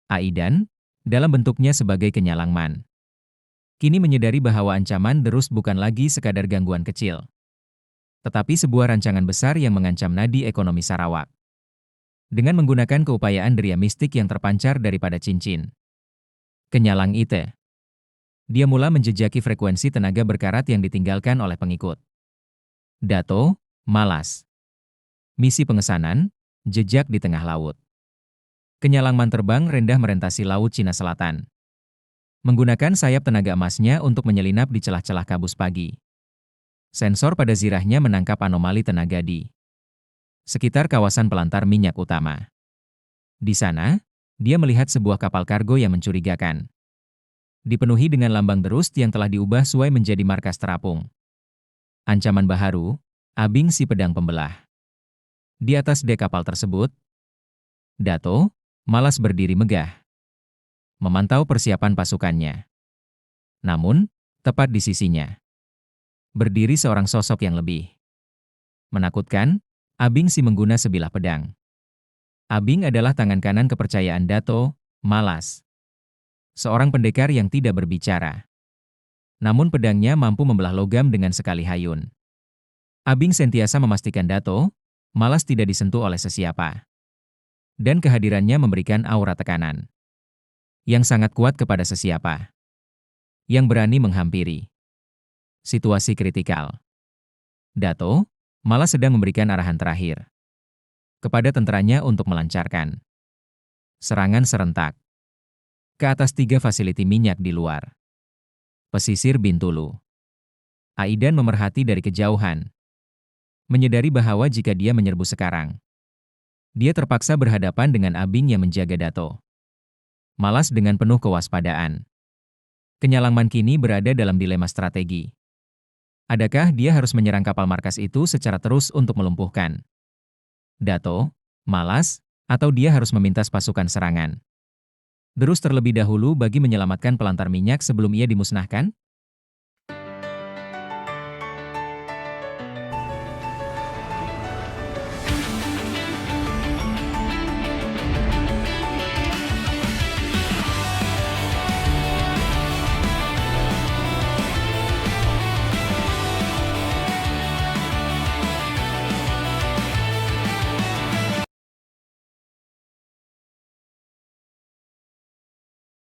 Aidan, dalam bentuknya sebagai kenyalangman, kini menyadari bahwa ancaman Derus bukan lagi sekadar gangguan kecil, tetapi sebuah rancangan besar yang mengancam nadi ekonomi Sarawak. Dengan menggunakan keupayaan deria mistik yang terpancar daripada cincin Kenyalang Ite, dia mula menjejaki frekuensi tenaga berkarat yang ditinggalkan oleh pengikut. Dato, malas. Misi pengesanan, jejak di tengah laut. Kenyalangman terbang rendah merentasi laut Cina Selatan, menggunakan sayap tenaga emasnya untuk menyelinap di celah-celah kabus pagi. Sensor pada zirahnya menangkap anomali tenaga di sekitar kawasan pelantar minyak utama. Di sana, dia melihat sebuah kapal kargo yang mencurigakan, dipenuhi dengan lambang Derus yang telah diubah sesuai menjadi markas terapung. Ancaman baharu, Abing si pedang pembelah. Di atas dek kapal tersebut, Dato malas berdiri megah, memantau persiapan pasukannya. Namun, tepat di sisinya, berdiri seorang sosok yang lebih menakutkan. Abing si mengguna sebilah pedang. Abing adalah tangan kanan kepercayaan Dato Malas, seorang pendekar yang tidak berbicara. Namun pedangnya mampu membelah logam dengan sekali hayun. Abing sentiasa memastikan Dato Malas tidak disentuh oleh sesiapa. Dan kehadirannya memberikan aura tekanan yang sangat kuat kepada sesiapa yang berani menghampiri. Situasi kritikal. Dato Malas sedang memberikan arahan terakhir kepada tenteranya untuk melancarkan serangan serentak ke atas 3 fasiliti minyak di luar pesisir Bintulu. Aidan memerhati dari kejauhan, menyadari bahwa jika dia menyerbu sekarang, dia terpaksa berhadapan dengan Abing yang menjaga Dato Malas dengan penuh kewaspadaan. Kenyalangman kini berada dalam dilema strategi. Adakah dia harus menyerang kapal markas itu secara terus untuk melumpuhkan Dato Malas, atau dia harus memintas pasukan serangan Derus terlebih dahulu bagi menyelamatkan pelantar minyak sebelum ia dimusnahkan?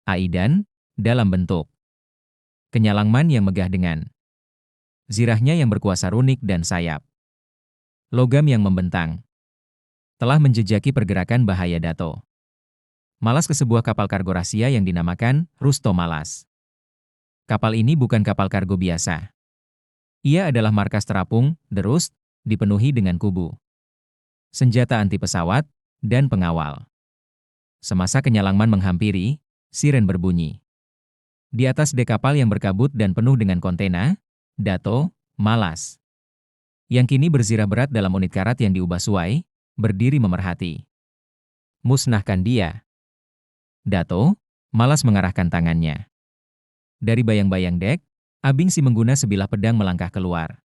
Aidan, dalam bentuk kenyalangman yang megah dengan zirahnya yang berkuasa runik dan sayap logam yang membentang, telah menjejaki pergerakan bahaya Dato Malas ke sebuah kapal kargo rahasia yang dinamakan Rusto Malas. Kapal ini bukan kapal kargo biasa. Ia adalah markas terapung, Derus, dipenuhi dengan kubu, senjata anti pesawat, dan pengawal. Semasa kenyalangman menghampiri, siren berbunyi. Di atas dek kapal yang berkabut dan penuh dengan kontena, Dato Malas, yang kini berzirah berat dalam unit karat yang diubah suai, berdiri memerhati. Musnahkan dia. Dato Malas mengarahkan tangannya. Dari bayang-bayang dek, Abing si mengguna sebilah pedang melangkah keluar.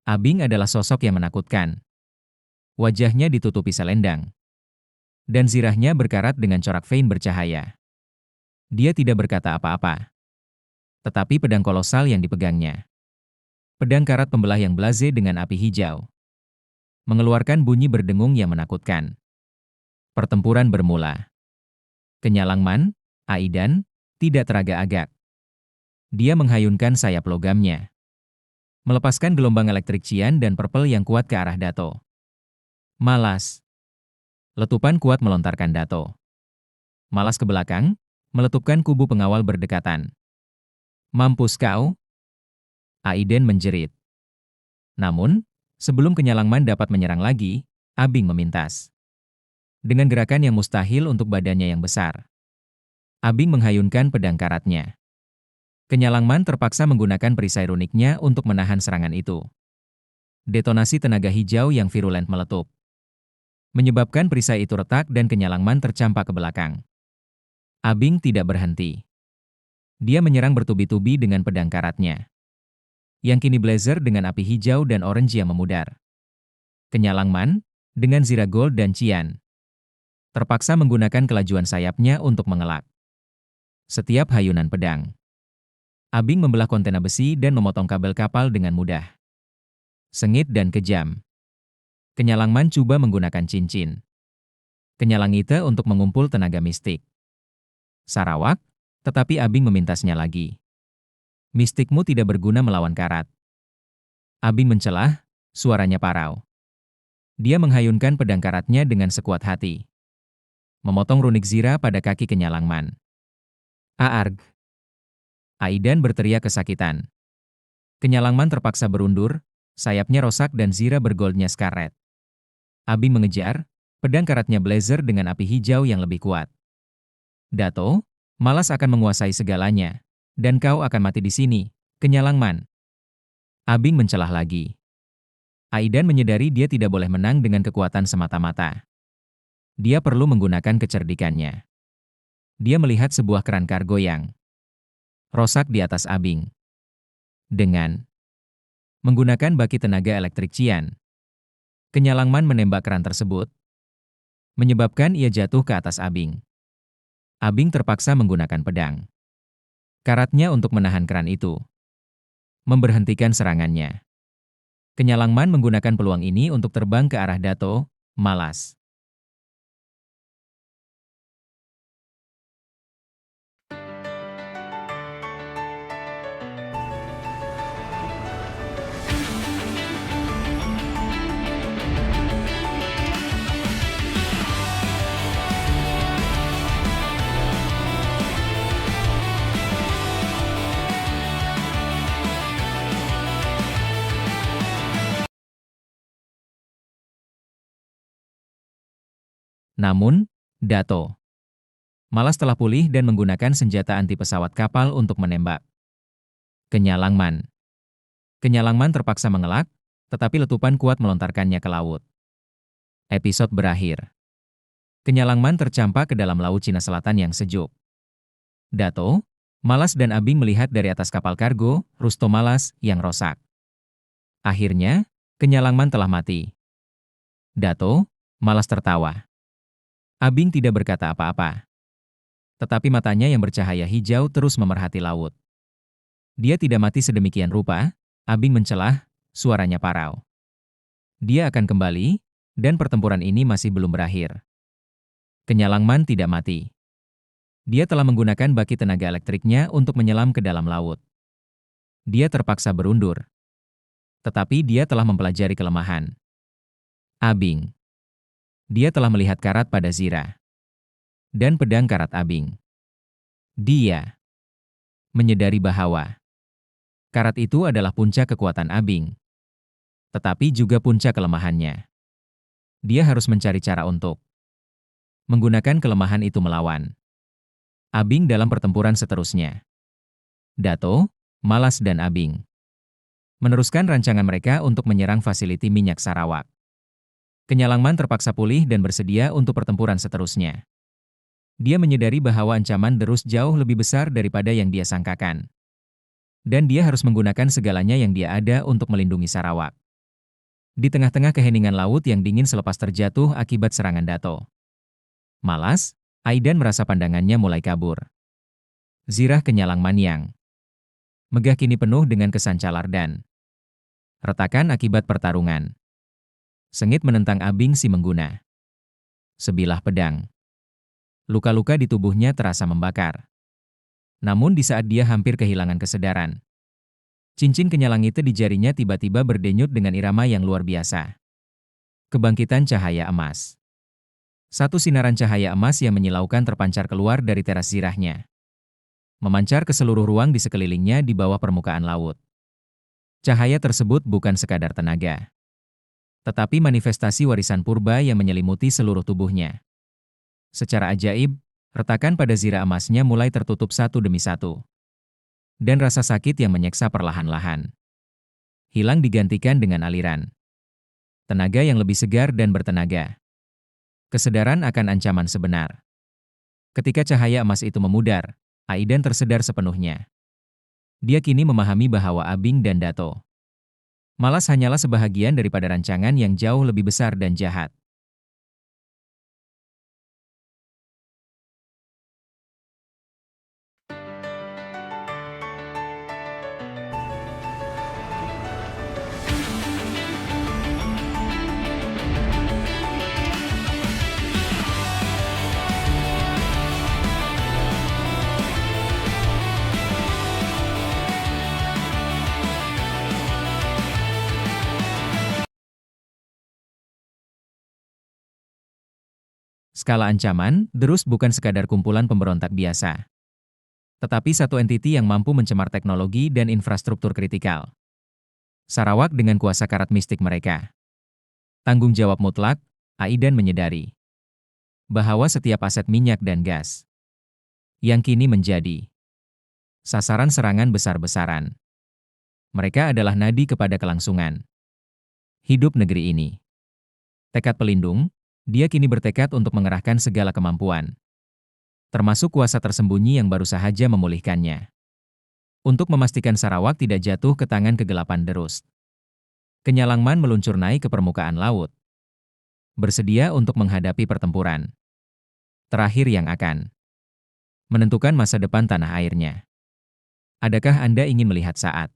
Abing adalah sosok yang menakutkan. Wajahnya ditutupi selendang, dan zirahnya berkarat dengan corak vein bercahaya. Dia tidak berkata apa-apa, tetapi pedang kolosal yang dipegangnya, pedang karat pembelah yang blaze dengan api hijau, mengeluarkan bunyi berdengung yang menakutkan. Pertempuran bermula. Kenyalangman, Aidan, tidak teragak-agak. Dia menghayunkan sayap logamnya, melepaskan gelombang elektrik cian dan purple yang kuat ke arah Dato Malas. Letupan kuat melontarkan Dato Malas ke belakang, meletupkan kubu pengawal berdekatan. Mampus kau? Aidan menjerit. Namun, sebelum kenyalangman dapat menyerang lagi, Abing memintas. Dengan gerakan yang mustahil untuk badannya yang besar, Abing menghayunkan pedang karatnya. Kenyalangman terpaksa menggunakan perisai runiknya untuk menahan serangan itu. Detonasi tenaga hijau yang virulent meletup, menyebabkan perisai itu retak dan kenyalangman tercampak ke belakang. Abing tidak berhenti. Dia menyerang bertubi-tubi dengan pedang karatnya, yang kini blazer dengan api hijau dan orange yang memudar. Kenyalangman, dengan zirah gold dan cian, terpaksa menggunakan kelajuan sayapnya untuk mengelak. Setiap hayunan pedang, Abing membelah kontena besi dan memotong kabel kapal dengan mudah. Sengit dan kejam, Kenyalangman coba menggunakan cincin Kenyalangite untuk mengumpul tenaga mistik. Sarawak, tetapi Abing memintasnya lagi. Mistikmu tidak berguna melawan karat. Abing mencelah, suaranya parau. Dia menghayunkan pedang karatnya dengan sekuat hati. Memotong runik zira pada kaki Kenyalangman. Aarg! Aidan berteriak kesakitan. Kenyalangman terpaksa berundur, sayapnya rosak dan zira bergoldnya skaret. Abing mengejar, pedang karatnya blazer dengan api hijau yang lebih kuat. Dato, malas akan menguasai segalanya, dan kau akan mati di sini, Kenyalangman. Abing mencelah lagi. Aidan menyadari dia tidak boleh menang dengan kekuatan semata-mata. Dia perlu menggunakan kecerdikannya. Dia melihat sebuah keran kargo yang rosak di atas Abing. Dengan menggunakan baki tenaga elektrik Cian, Kenyalangman menembak keran tersebut, menyebabkan ia jatuh ke atas Abing. Abing terpaksa menggunakan pedang karatnya untuk menahan keran itu, memberhentikan serangannya. Kenyalangman menggunakan peluang ini untuk terbang ke arah Dato, malas. Namun, Dato malas telah pulih dan menggunakan senjata anti pesawat kapal untuk menembak Kenyalangman. Kenyalangman terpaksa mengelak, tetapi letupan kuat melontarkannya ke laut. Episode berakhir. Kenyalangman tercampak ke dalam Laut Cina Selatan yang sejuk. Dato, Malas dan Abing melihat dari atas kapal kargo, Rusto Malas, yang rosak. Akhirnya, Kenyalangman telah mati. Dato, Malas tertawa. Abing tidak berkata apa-apa. Tetapi matanya yang bercahaya hijau terus memerhati laut. Dia tidak mati sedemikian rupa, Abing mencelah, suaranya parau. Dia akan kembali, dan pertempuran ini masih belum berakhir. Kenyalangman tidak mati. Dia telah menggunakan baki tenaga elektriknya untuk menyelam ke dalam laut. Dia terpaksa berundur. Tetapi dia telah mempelajari kelemahan Abing. Dia telah melihat karat pada zira dan pedang karat Abing. Dia menyadari bahwa karat itu adalah puncak kekuatan Abing, tetapi juga puncak kelemahannya. Dia harus mencari cara untuk menggunakan kelemahan itu melawan Abing dalam pertempuran seterusnya. Dato, Malas dan Abing meneruskan rancangan mereka untuk menyerang fasiliti minyak Sarawak. Kenyalangman terpaksa pulih dan bersedia untuk pertempuran seterusnya. Dia menyadari bahwa ancaman terus jauh lebih besar daripada yang dia sangkakan. Dan dia harus menggunakan segalanya yang dia ada untuk melindungi Sarawak. Di tengah-tengah keheningan laut yang dingin selepas terjatuh akibat serangan Dato Malas, Aidan merasa pandangannya mulai kabur. Zirah Kenyalangman yang megah kini penuh dengan kesan calar dan retakan akibat pertarungan. Sengit menentang Abing si mengguna sebilah pedang. Luka-luka di tubuhnya terasa membakar. Namun di saat dia hampir kehilangan kesedaran, cincin Kenyalangite di jarinya tiba-tiba berdenyut dengan irama yang luar biasa. Kebangkitan cahaya emas. Satu sinaran cahaya emas yang menyilaukan terpancar keluar dari teras zirahnya, memancar ke seluruh ruang di sekelilingnya di bawah permukaan laut. Cahaya tersebut bukan sekadar tenaga, tetapi manifestasi warisan purba yang menyelimuti seluruh tubuhnya. Secara ajaib, retakan pada zira emasnya mulai tertutup satu demi satu. Dan rasa sakit yang menyeksa perlahan-lahan hilang digantikan dengan aliran tenaga yang lebih segar dan bertenaga. Kesadaran akan ancaman sebenar. Ketika cahaya emas itu memudar, Aidan tersedar sepenuhnya. Dia kini memahami bahwa Abing dan Dato Malas hanyalah sebahagian daripada rancangan yang jauh lebih besar dan jahat. Skala ancaman, Derus bukan sekadar kumpulan pemberontak biasa, tetapi satu entiti yang mampu mencemar teknologi dan infrastruktur kritikal. Sarawak dengan kuasa karat mistik mereka. Tanggung jawab mutlak, Aidan menyadari bahwa setiap aset minyak dan gas yang kini menjadi sasaran serangan besar-besaran. Mereka adalah nadi kepada kelangsungan hidup negeri ini. Tekad pelindung, dia kini bertekad untuk mengerahkan segala kemampuan, termasuk kuasa tersembunyi yang baru saja memulihkannya, untuk memastikan Sarawak tidak jatuh ke tangan kegelapan Derus. Kenyalangman meluncur naik ke permukaan laut, bersedia untuk menghadapi pertempuran terakhir yang akan menentukan masa depan tanah airnya. Adakah Anda ingin melihat saat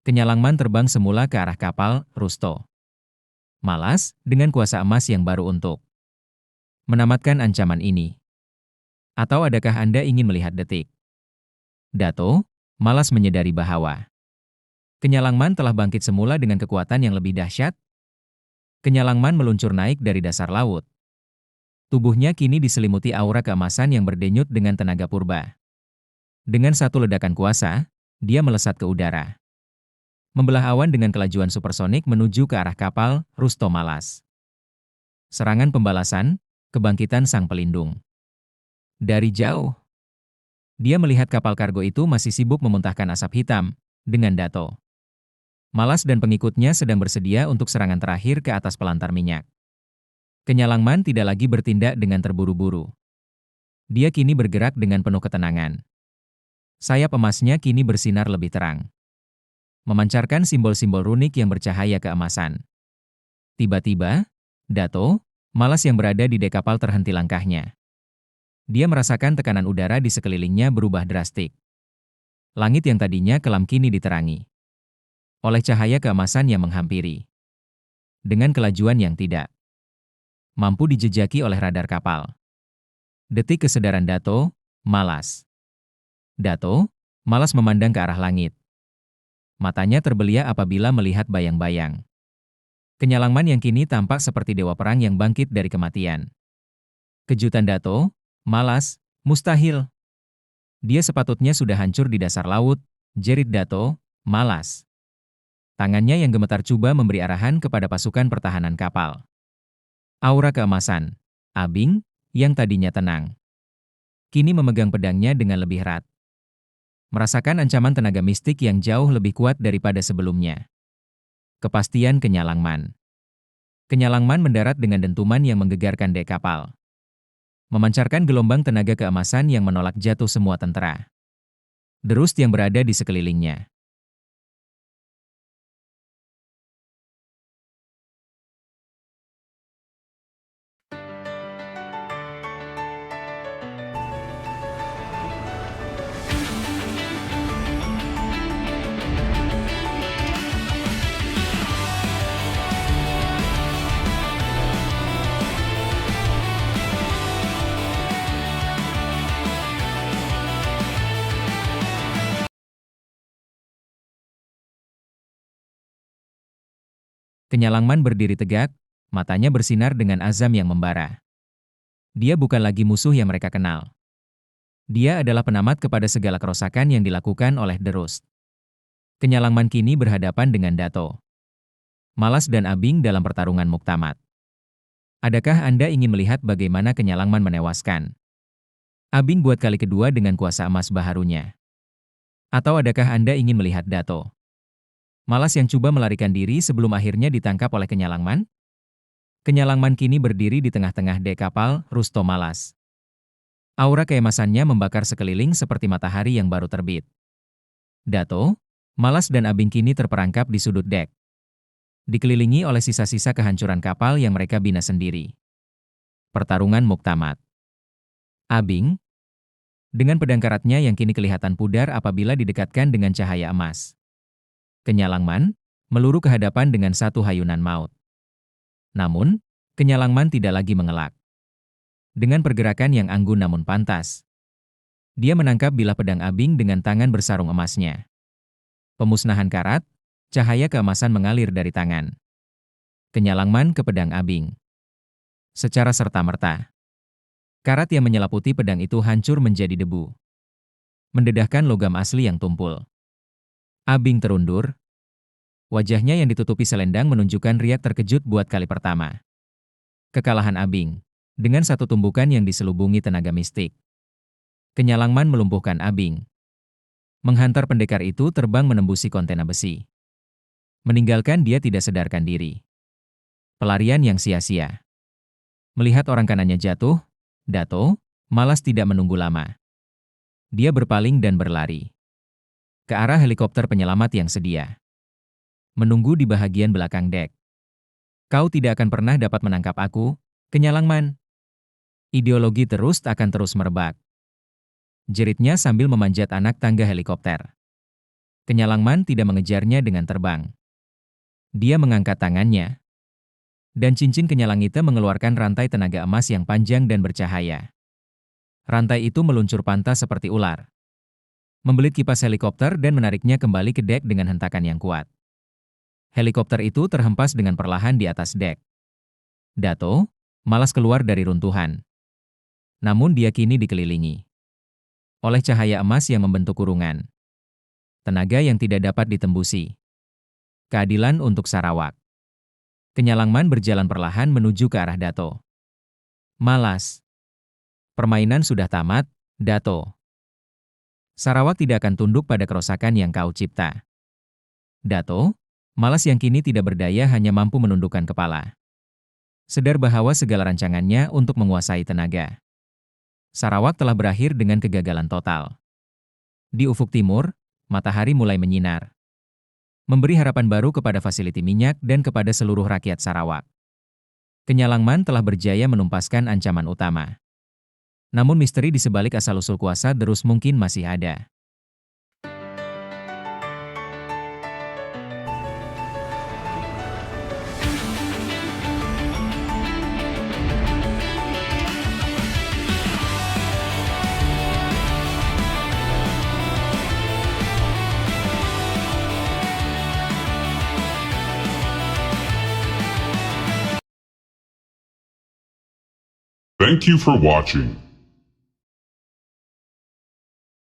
Kenyalangman terbang semula ke arah kapal Rusto Malas dengan kuasa emas yang baru untuk menamatkan ancaman ini? Atau adakah Anda ingin melihat detik Dato Malas menyadari bahwa Kenyalangman telah bangkit semula dengan kekuatan yang lebih dahsyat? Kenyalangman meluncur naik dari dasar laut. Tubuhnya kini diselimuti aura keemasan yang berdenyut dengan tenaga purba. Dengan satu ledakan kuasa, dia melesat ke udara, membelah awan dengan kelajuan supersonik menuju ke arah kapal Rusto Malas. Serangan pembalasan, kebangkitan sang pelindung. Dari jauh, dia melihat kapal kargo itu masih sibuk memuntahkan asap hitam, dengan Dato Malas dan pengikutnya sedang bersedia untuk serangan terakhir ke atas pelantar minyak. Kenyalangman tidak lagi bertindak dengan terburu-buru. Dia kini bergerak dengan penuh ketenangan. Sayap emasnya kini bersinar lebih terang, memancarkan simbol-simbol runik yang bercahaya keemasan. Tiba-tiba, Dato Malas yang berada di dek kapal terhenti langkahnya. Dia merasakan tekanan udara di sekelilingnya berubah drastik. Langit yang tadinya kelam kini diterangi oleh cahaya keemasan yang menghampiri, dengan kelajuan yang tidak mampu dijejaki oleh radar kapal. Detik kesadaran Dato Malas. Dato Malas memandang ke arah langit. Matanya terbelia apabila melihat bayang-bayang Kenyalangman yang kini tampak seperti dewa perang yang bangkit dari kematian. Kejutan Dato Malas, mustahil. Dia sepatutnya sudah hancur di dasar laut, jerit Dato Malas. Tangannya yang gemetar coba memberi arahan kepada pasukan pertahanan kapal. Aura keemasan, Abing, yang tadinya tenang, kini memegang pedangnya dengan lebih erat. Merasakan ancaman tenaga mistik yang jauh lebih kuat daripada sebelumnya. Kepastian Kenyalangman. Kenyalangman mendarat dengan dentuman yang menggegarkan dek kapal, memancarkan gelombang tenaga keemasan yang menolak jatuh semua tentara Derus yang berada di sekelilingnya. Kenyalangman berdiri tegak, matanya bersinar dengan azam yang membara. Dia bukan lagi musuh yang mereka kenal. Dia adalah penamat kepada segala kerusakan yang dilakukan oleh Derus. Kenyalangman kini berhadapan dengan Dato Malas dan Abing dalam pertarungan muktamad. Adakah Anda ingin melihat bagaimana Kenyalangman menewaskan Abing buat kali kedua dengan kuasa emas baharunya? Atau adakah Anda ingin melihat Dato Malas yang coba melarikan diri sebelum akhirnya ditangkap oleh Kenyalangman? Kenyalangman kini berdiri di tengah-tengah dek kapal Rusto Malas. Aura keemasannya membakar sekeliling seperti matahari yang baru terbit. Dato Malas dan Abing kini terperangkap di sudut dek, dikelilingi oleh sisa-sisa kehancuran kapal yang mereka bina sendiri. Pertarungan muktamad. Abing, dengan pedang karatnya yang kini kelihatan pudar apabila didekatkan dengan cahaya emas. Kenyalangman meluru ke hadapan dengan satu hayunan maut. Namun, Kenyalangman tidak lagi mengelak. Dengan pergerakan yang anggun namun pantas, dia menangkap bilah pedang Abing dengan tangan bersarung emasnya. Pemusnahan karat, cahaya keemasan mengalir dari tangan Kenyalangman ke pedang Abing. Secara serta-merta, Karat yang menyelaputi pedang itu hancur menjadi debu, mendedahkan logam asli yang tumpul. Abing terundur. Wajahnya yang ditutupi selendang menunjukkan riak terkejut buat kali pertama. Kekalahan Abing, dengan satu tumbukan yang diselubungi tenaga mistik. Kenyalangman melumpuhkan Abing. Menghantar pendekar itu terbang menembusi kontena besi. Meninggalkan dia tidak sadarkan diri. Pelarian yang sia-sia. Melihat orang kanannya jatuh, Dato malas tidak menunggu lama. Dia berpaling dan berlari ke arah helikopter penyelamat yang sedia. Menunggu di bahagian belakang dek. Kau tidak akan pernah dapat menangkap aku, Kenyalangman. Ideologi akan terus merebak. Jeritnya sambil memanjat anak tangga helikopter. Kenyalangman tidak mengejarnya dengan terbang. Dia mengangkat tangannya, dan cincin kenyalangita mengeluarkan rantai tenaga emas yang panjang dan bercahaya. Rantai itu meluncur pantas seperti ular, membelit kipas helikopter dan menariknya kembali ke dek dengan hentakan yang kuat. Helikopter itu terhempas dengan perlahan di atas dek. Dato malas keluar dari runtuhan. Namun dia kini dikelilingi oleh cahaya emas yang membentuk kurungan. Tenaga yang tidak dapat ditembusi. Keadilan untuk Sarawak. Kenyalangman berjalan perlahan menuju ke arah Dato. Malas. Permainan sudah tamat, Dato. Sarawak tidak akan tunduk pada kerosakan yang kau cipta. Dato, malas yang kini tidak berdaya hanya mampu menundukkan kepala. Sadar bahwa segala rancangannya untuk menguasai tenaga Sarawak telah berakhir dengan kegagalan total. Di ufuk timur, matahari mulai menyinar, memberi harapan baru kepada fasiliti minyak dan kepada seluruh rakyat Sarawak. Kenyalangman telah berjaya menumpaskan ancaman utama. Namun misteri di sebalik asal-usul kuasa terus mungkin masih ada. Thank you for watching.